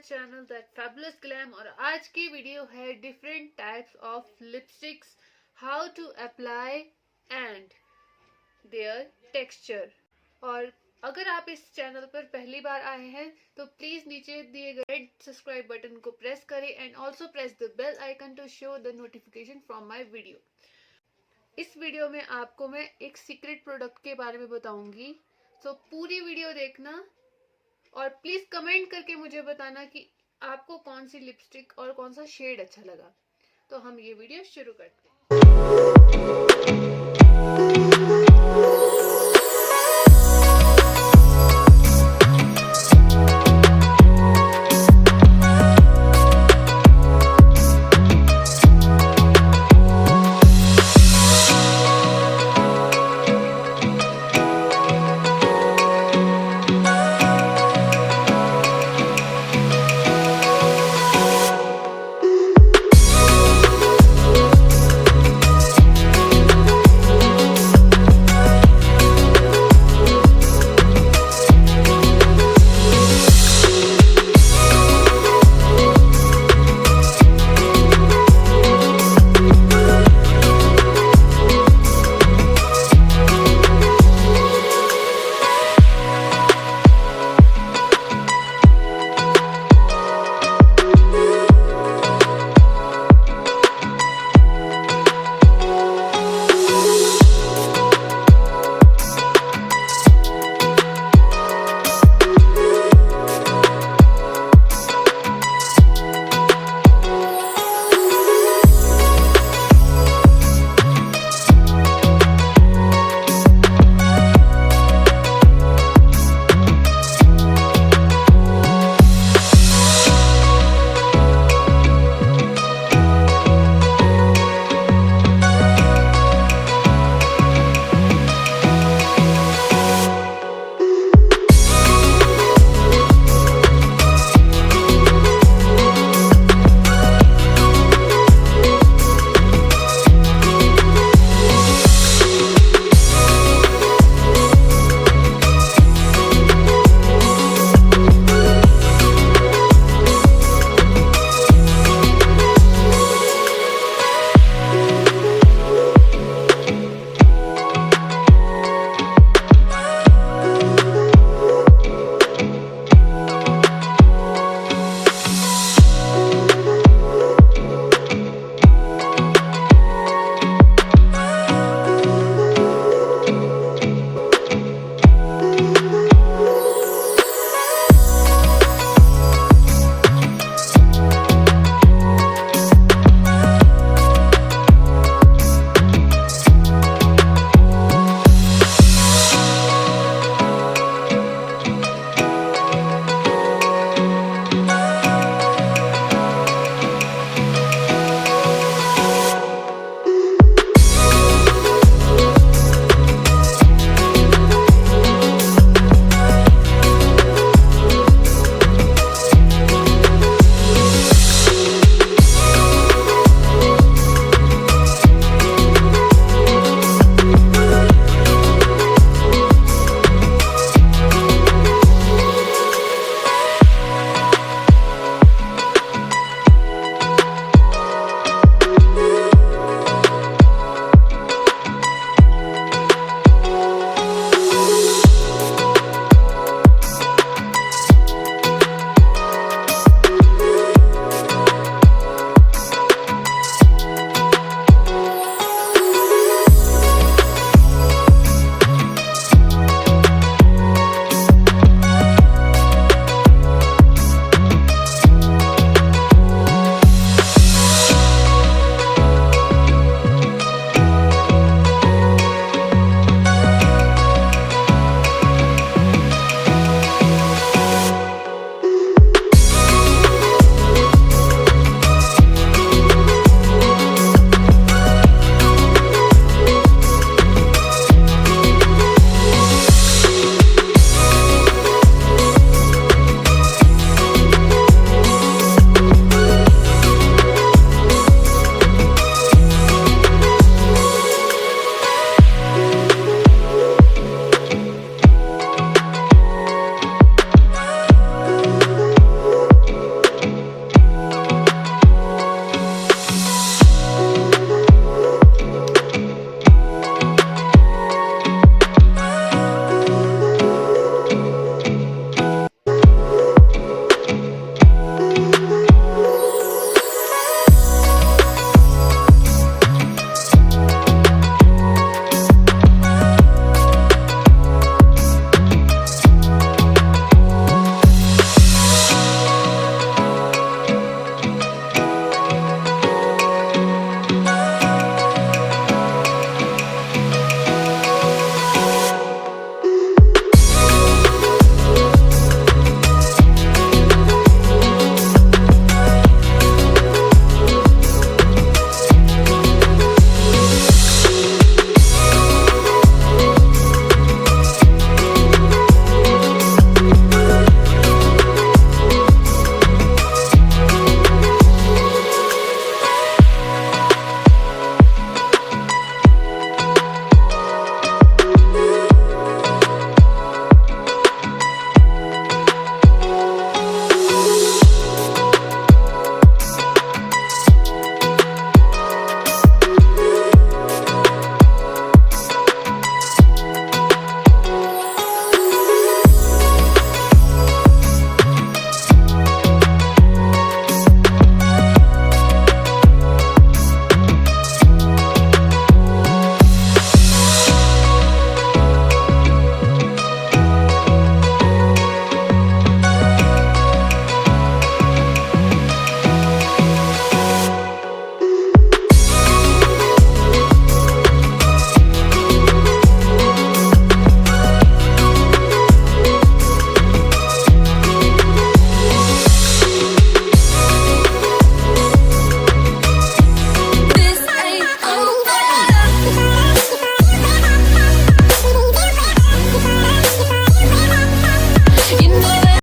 Channel that fabulous glam और आज की वीडियो है different types of lipsticks, how to apply and their texture. और अगर आप इस चैनल पर पहली बार आए हैं तो प्लीज नीचे दिए गए रेड सब्सक्राइब बटन को प्रेस करें and also press the bell icon to show the notification from my video. इस वीडियो में आपको मैं एक सीक्रेट प्रोडक्ट के बारे में बताऊंगी, सो पूरी वीडियो देखना और प्लीज कमेंट करके मुझे बताना कि आपको कौन सी लिपस्टिक और कौन सा शेड अच्छा लगा। तो हम ये वीडियो शुरू करते हैं।